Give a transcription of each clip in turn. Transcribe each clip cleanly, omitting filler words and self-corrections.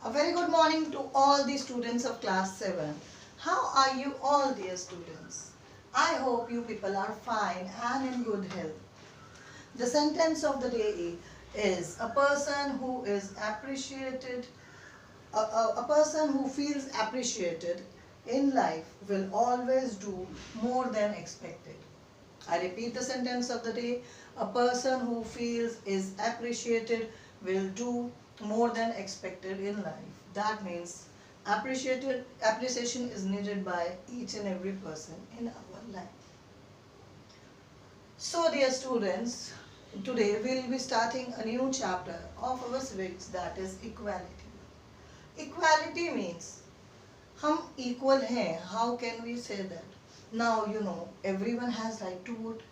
A very good morning to all the students of class 7. How are you all, dear students? I hope you people are fine and in good health. The sentence of the day is a person who is appreciated, a person who feels appreciated in life will always do more than expected. I repeat the sentence of the day. A person who feels is appreciated will do more than expected in life. That means appreciation is needed by each and every person in our life. So dear students, today we will be starting a new chapter of our civics, that is equality. Equality means हम equal हैं. How can we say that? Now you know everyone has right to vote.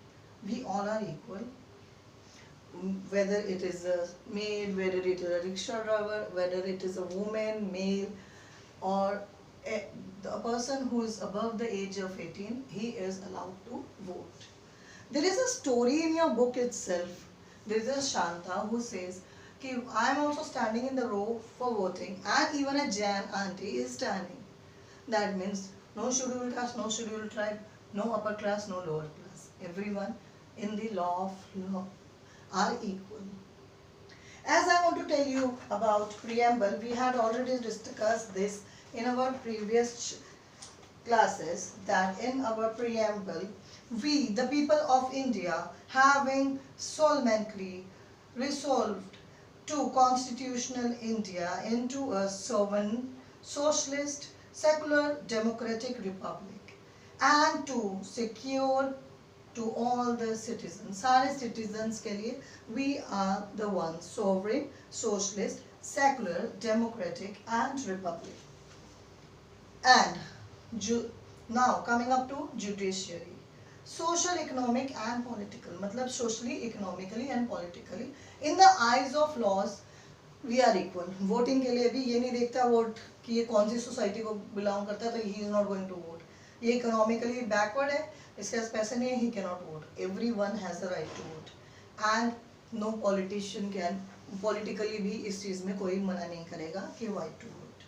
We all are equal. Whether it is a maid, whether it is a rickshaw driver, whether it is a woman, male, or a person who is above the age of 18, he is allowed to vote. There is a story in your book itself. There is a Shanta who says, I am also standing in the row for voting, and even a Jan auntie is standing. That means no scheduled caste, no scheduled tribe, no upper class, no lower class. Everyone in the law of law are equal. As I want to tell you about preamble, we had already discussed this in our previous classes, that in our preamble, we, the people of India, having solemnly resolved to constitutional India into a sovereign, socialist, secular, democratic republic, and to secure to all the citizens, सारे citizens के लिए we are the ones, sovereign, socialist, secular, democratic and republic. And now coming up to judiciary, social, economic and political, मतलब socially, economically and politically, in the eyes of laws we are equal. Voting के लिए भी ये नहीं देखता vote कि ये कौन सी सोसाइटी को बिलोंग करता है, तो he is not going to vote. ये इकोनॉमिकली बैकवर्ड है, इसके पास पैसे नहीं है, he cannot vote. Everyone has the right to vote, and no politician can, politically भी इस चीज़ में कोई मना नहीं करेगा कि right to vote.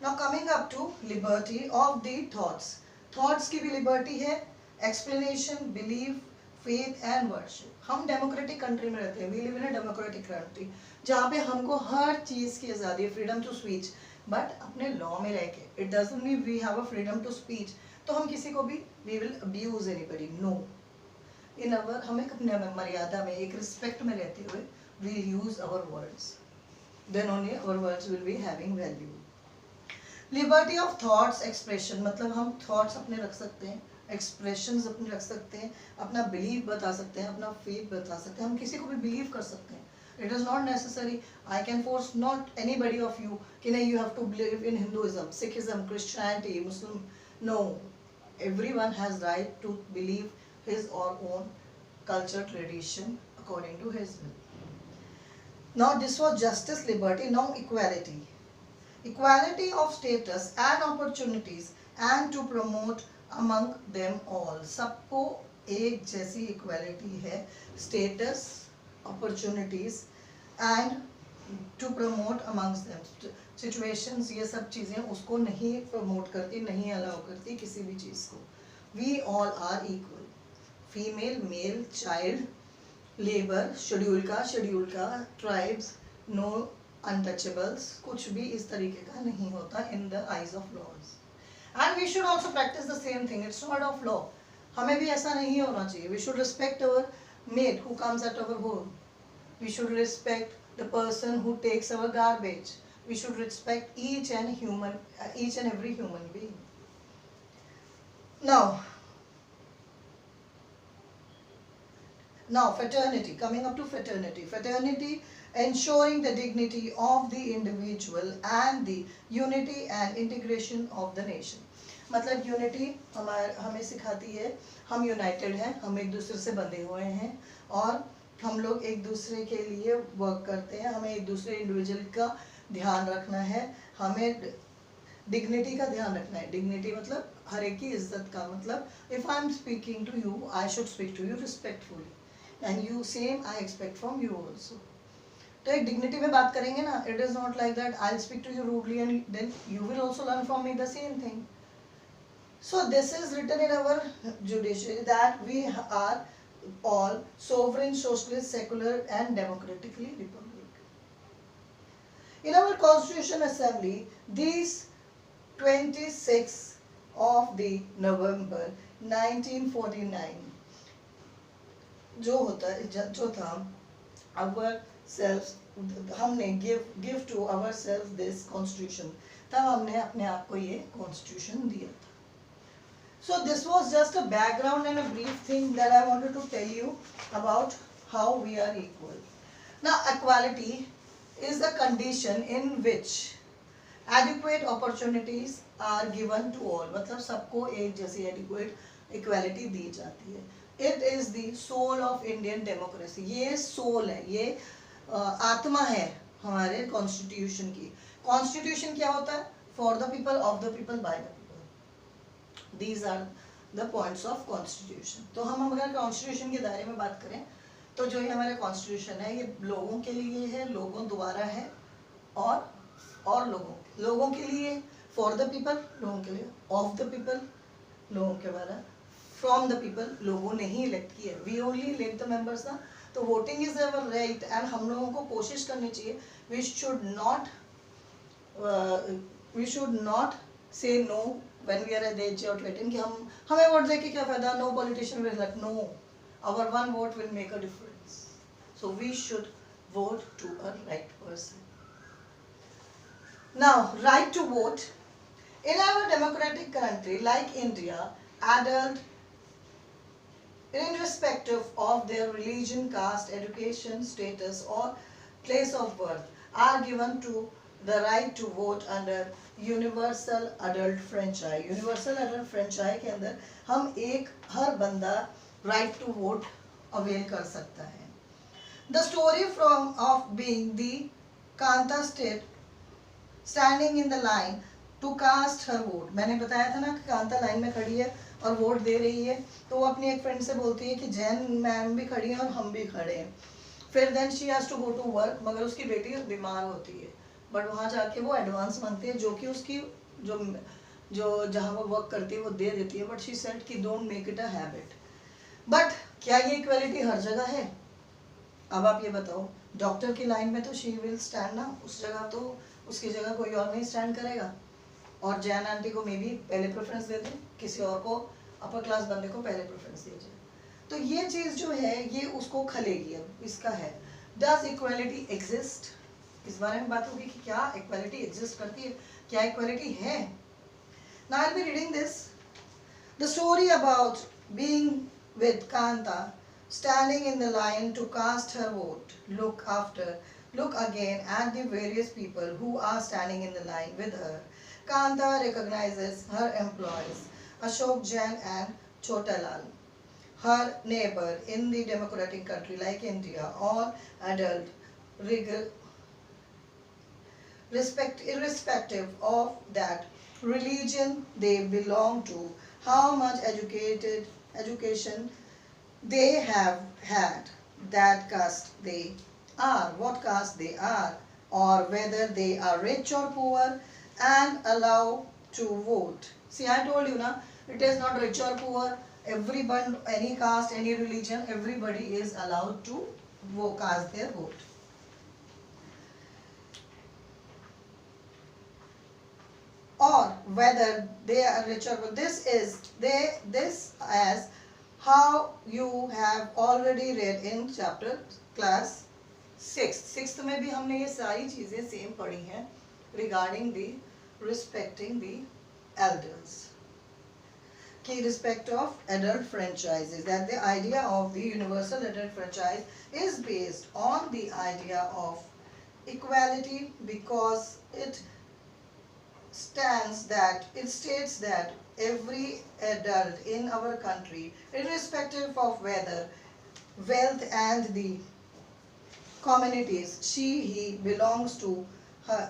Now coming up to liberty of the thoughts. Thoughts की भी liberty है, explanation, belief, faith and worship. हम डेमोक्रेटिक कंट्री में रहते हैं, we live in a democratic country, जहाँ पे हमको हर चीज़ की आज़ादी है, freedom to speech, but अपने लॉ में रह के, it doesn't mean we have a freedom to speech, तो हम किसी को भी we will abuse anybody, no. In our, हम एक अपने मर्यादा में, एक रिस्पेक्ट में रहते हुए we'll use our words, then only our words will be having value. Liberty of thoughts expression, मतलब हम थॉट्स अपने रख सकते हैं, एक्सप्रेशंस अपने रख सकते हैं, अपना बिलीव बता सकते हैं, अपना फेथ बता सकते हैं, हम किसी को भी बिलीव कर सकते हैं. It is not necessary, I can force not anybody of you कि नहीं you have to believe in Hinduism, Sikhism, Christianity, Muslim. No, everyone has right to believe his or own culture, tradition according to his will. Now this was justice, liberty. Now equality. Equality of status and opportunities and to promote among them all. सबको एक जैसी equality है, status, opportunities and to promote amongst them. Situations, ये सब चीज़ें उसको नहीं promote करती, नहीं allow करती किसी भी चीज़ को. We all are equal. Female, male, child, labor, schedule का, tribes, no untouchables, कुछ भी इस तरीके का नहीं होता in the eyes of laws. And we should also practice the same thing. It's not of law. हमें भी ऐसा नहीं होना चाहिए. We should respect our maid who comes at our home. We should respect the person who takes our garbage. We should respect each and every human being. Now fraternity, coming up to fraternity. Fraternity ensuring the dignity of the individual and the unity and integration of the nation. मतलब unity हमें सिखाती है, हम United हैं, हम एक दूसरे से बंधे हुए हैं और हम लोग एक दूसरे के लिए वर्क करते हैं, हमें एक दूसरे इंडिविजुअल का ध्यान रखना है, हमें डिग्निटी का ध्यान रखना है. डिग्निटी मतलब हर एक की इज्जत का, मतलब if I am speaking to you, I should speak to you respectfully, and you same I expect from you also. तो एक डिग्निटी में बात करेंगे ना. It is not like that I speak to you rudely and then you will also learn from me the same thing. So this is written in our judiciary that we are all sovereign, socialist, secular and democratically republic. In our Constitution Assembly, these 26 of the November 1949 जो था ourselves, हमने give to ourselves this constitution, तब हमने अपने आप को ये constitution दिया था. So this was just a background and a brief thing that I wanted to tell you about how we are equal. Now equality is the condition in which adequate opportunities are given to all. मतलब सबको एक जैसी adequate equality दी जाती है. It is the soul of Indian democracy. ये soul है, ये आत्मा है हमारे constitution की. Constitution क्या होता है? For the people, of the people, by the people. These are the points of constitution. तो हम अगर constitution के दायरे में बात करें तो जो ये हमारा constitution है ये लोगों के लिए है, लोगों द्वारा है और लोगों के लिए, for the people लोगों के लिए, of the people लोगों के द्वारा, from the people लोगों ने ही elect किया. We only elect the members ना. तो voting is our right and हम लोगों को कोशिश करनी चाहिए. We should not say no when we are at the age of 18 कि हमें वोट दे के क्या फायदा. No politician will elect. No, our one vote will make a difference. So we should vote to a right person. Now, right to vote. In our democratic country like India, adult, irrespective of their religion, caste, education, status or place of birth, are given to the right to vote under universal adult franchise. Universal adult franchise के अंदर हर बंदा right to vote avail कर सकता है. The story from of being the Kanta state standing in the line to cast her vote. मैंने बताया था ना कि कांता लाइन में खड़ी है और वोट दे रही है, तो वो अपनी एक फ्रेंड से बोलती है कि जैन मैम भी खड़ी है और हम भी खड़े हैं. फिर then she has to go to work, मगर उसकी बेटी बीमार होती है, बट वहाँ जाके वो एडवांस मांगती है जो कि उसकी जो जहाँ वो वर्क करती है वो दे देती है. बट शी सेड कि don't make it a habit. But क्या ये इक्वलिटी हर जगह है? अब आप ये बताओ. डॉक्टर की लाइन में तो शी विल स्टैंड ना, उस जगह तो उसकी जगह कोई और नहीं स्टैंड करेगा. और जैन आंटी को मे बी पहले प्रेफरेंस दे दें, किसी और को अपर क्लास बंदे को पहले प्रेफरेंस दीजिए. तो ये चीज़ जो है ये उसको खलेगी. अब इसका है डज इक्वलिटी एग्जिस्ट. इस बारे में बात होगी कि क्या इक्वालिटी एग्जिस्ट करती है, क्या इक्वालिटी है. Now I'll be reading this. The story about being with Kanta standing in the line to cast her vote. Look again at the various people who are standing in the line with her. Kanta recognizes her employees, Ashok Jain and Chotalal. Her neighbor in the democratic country like India, all adult, irrespective of that religion they belong to, how much education they have had, that caste they are, what caste they are, or whether they are rich or poor, and allow to vote. See, I told you na, it is not rich or poor. Everyone, any caste, any religion, everybody is allowed to cast their vote. Or whether they are rich or poor. This as how you have already read in chapter class 6. 6th में भी हमने ये सारी चीजें same पढ़ी हैं regarding the respecting the elders. Key respect of adult franchises, that the idea of the universal adult franchise is based on the idea of equality because it states that every adult in our country, irrespective of whether wealth and the communities he belongs to,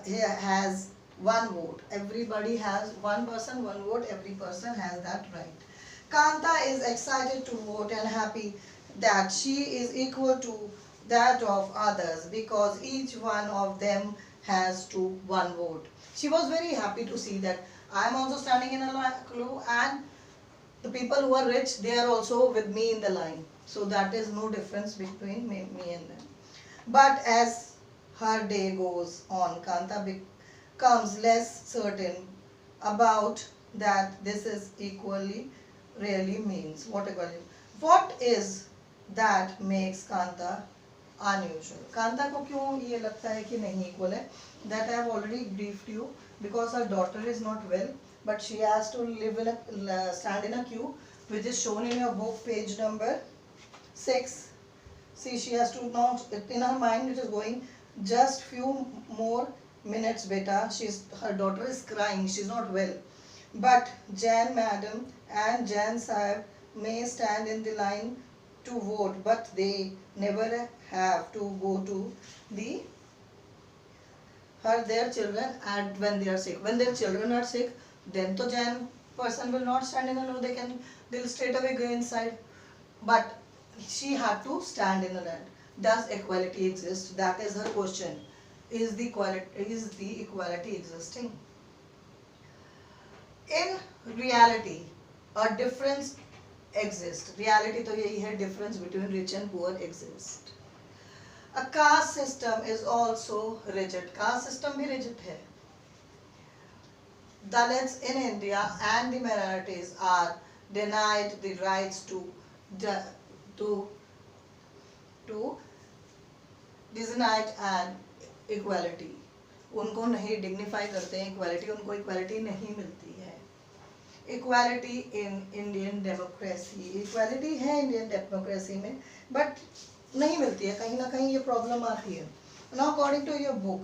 he has one vote. Everybody has one person, one vote. Every person has that right. Kanta is excited to vote and happy that she is equal to that of others because each one of them has to one vote. She was very happy to see that I am also standing in a queue and the people who are rich, they are also with me in the line. So that is no difference between me and them. But as her day goes on, Kanta becomes less certain about that this is equally really means. What equality? What is that makes Kanta unusual? Kanta को क्यों ये लगता है कि नहीं equal है? That I have already briefed you because her daughter is not well, but she has to live in a stand in a queue, which is shown in your book, page number 6. See, she has to now, in her mind it is going, just few more minutes beta. Her daughter is crying, she's not well. But Jan madam and Jan sahib may stand in the line to vote, but they never have to go to the their children and when they are sick. When their children are sick, then to Jan person will not stand in a row, they'll straight away go inside. But she had to stand in the land. Does equality exist? That is her question. Is the equality existing? In reality, a difference exists. Reality तो यही है, difference between rich and poor exists. A caste system is also rigid. Caste system भी rigid है. Dalits in India and the minorities are denied the rights to designate an equality. उनको नहीं dignify करते हैं equality, उनको equality नहीं मिलती है. Equality in Indian democracy. Equality है Indian democracy में, but नहीं मिलती है, कहीं ना कहीं ये problem आती है. Now according to your book,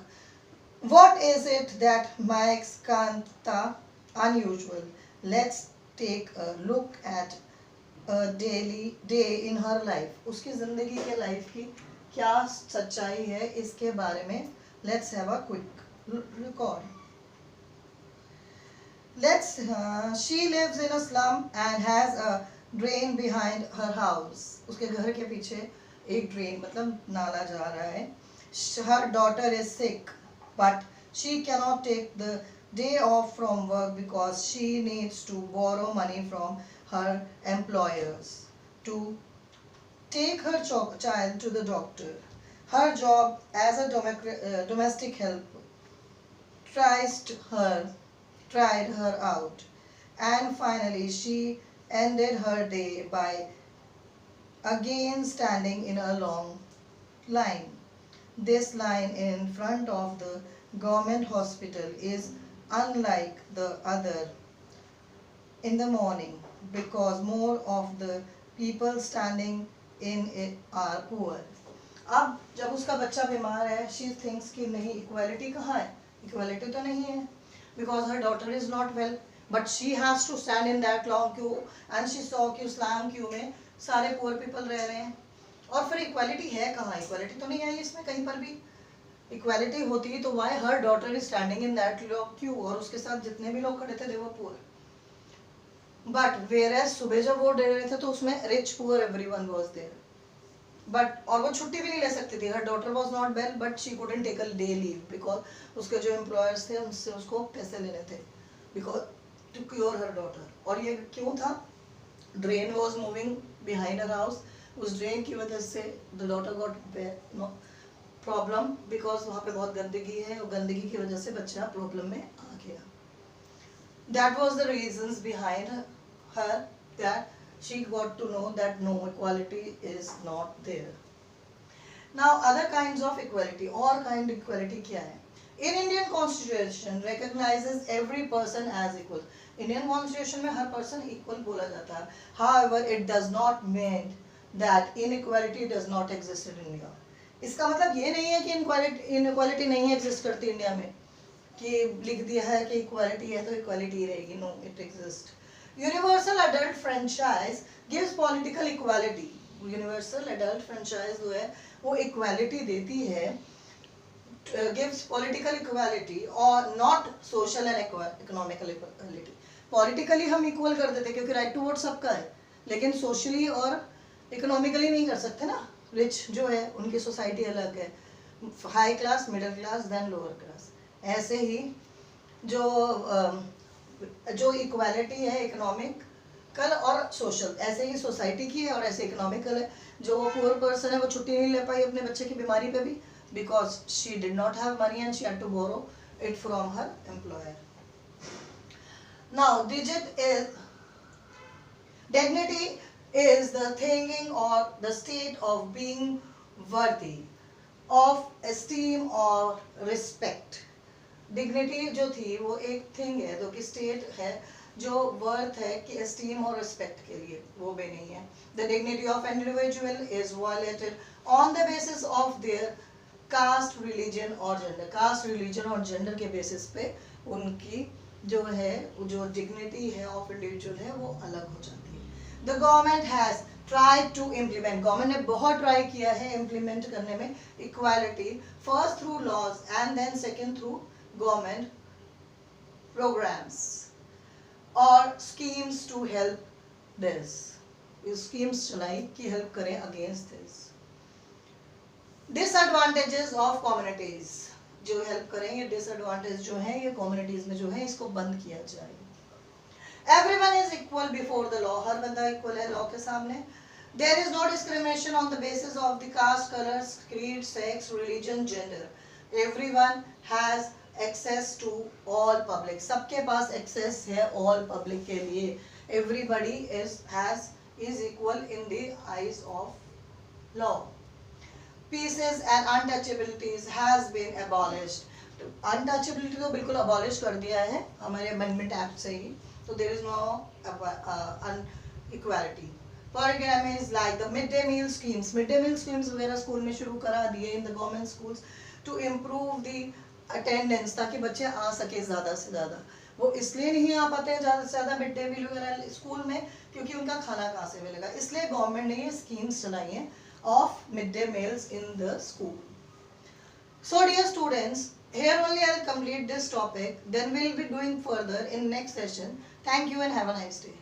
what is it that makes Kanta unusual? Let's take a look at a daily day in her life. उसकी ज़िंदगी के life की क्या सच्चाई है इसके बारे में let's have a quick record. She lives in a slum and has a drain behind her house. उसके घर के पीछे एक drain मतलब नाला जा रहा है. Her daughter is sick, but she cannot take the day off from work because she needs to borrow money from her employers to take her child to the doctor. Her job as a domestic help tried her out, and finally she ended her day by again standing in a long line. This line in front of the government hospital is unlike the other in the morning because more of the people standing in it are poor. अब जब उसका बच्चा बीमार है, she thinks कि नहीं equality कहाँ है? Equality तो नहीं है, because her daughter is not well, but she has to stand in that long queue and she saw कि उस long queue में सारे poor people रह रहे हैं. और फिर equality है कहाँ? Equality तो नहीं आई इसमें कहीं पर भी. Equality होती तो why her daughter is standing in that long queue और उसके साथ जितने भी लोग खड़े थे they were poor. But whereas सुबह जब वो दे रहे थे तो उसमें rich poor everyone was there. But और वो छुट्टी भी नहीं ले सकती थी. Her daughter was not well, but she couldn't take a day leave because उसके जो employers थे उनसे उसको पैसे लेने थे because to cure her daughter. और ये क्यों था? Drain was moving behind her house. उस drain की वजह से the daughter got problem because वहाँ पे बहुत गंदगी है और गंदगी की वजह से बच्चा problem में आ गया. That was the reasons behind her that she got to know that no, equality is not there. Now other kinds of equality. और kind equality क्या है? In Indian Constitution recognizes every person as equal. Indian Constitution में हर person equal बोला जाता है. However, it does not mean that inequality does not exist in India. इसका मतलब ये नहीं है कि inequality नहीं exist करती इंडिया में, कि लिख दिया है कि equality है तो equality रहेगी. No, it exists. Universal adult franchise gives political equality. Universal adult franchise जो है वो equality देती है, gives political equality और not social and economical equality. Politically हम equal कर देते क्योंकि right to vote सबका है, लेकिन socially और economically नहीं कर सकते ना. रिच जो है उनकी सोसाइटी अलग है, high class, middle class, then lower class. ऐसे ही जो इक्वालिटी है इकोनॉमिकल और सोशल, ऐसे ही सोसाइटी की है और ऐसे इकोनॉमिकल है। जो पुअर पर्सन है वो छुट्टी नहीं ले पाई अपने बच्चे की बीमारी पे भी, because she did not have money and she had to borrow it from her employer. Now dignity is the thinking or the state of being worthy of esteem or respect। Dignity जो थी वो एक thing है, जो कि state है, जो worth है कि एस्टीम और रिस्पेक्ट के लिए, वो भी नहीं है। The dignity of an individual is violated on the basis of their caste, religion और जेंडर। कास्ट, रिलीजन और जेंडर के बेसिस पे उनकी जो है, जो डिग्निटी है ऑफ इंडिविजुअल है, वो अलग हो जाती है। The government has try to implement, government ने बहुत ट्राई किया है इम्प्लीमेंट करने में equality, first through laws and then second through government programs और schemes to help this। schemes चलाई कि help करें against this। disadvantages of communities, जो help करें, ये disadvantage जो है ये communities में जो है इसको बंद किया जाए। everyone is equal before the law, हर बंदा equal है law के सामने। there is no discrimination on the basis of the caste, colors, creed, sex, religion, gender। everyone has access to all public, सबके पास एक्सेस है ऑल पब्लिक के लिए। Everybody is equal in the eyes of law. Pieces and untouchabilities has been abolished, untouchability तो बिल्कुल abolish कर दिया है हमारे अमेंडमेंट एक्ट से ही, तो there is no unequality. Programs like the mid day meal schemes, mid day meal schemes वगैरह स्कूल में शुरू करा दिए in the government schools to improve the attendance, ताकि बच्चे आ सके ज़्यादा से ज़्यादा। वो इसलिए नहीं आ पाते हैं ज़्यादा से ज़्यादा मिड डे मील वगैरह स्कूल में, क्योंकि उनका खाना कहाँ से मिलेगा, इसलिए गवर्नमेंट ने ये स्कीम्स चलाई हैं of mid day meals in the school. So dear students, here only I'll complete this topic, then we'll be doing further in next session. Thank you and have a nice day.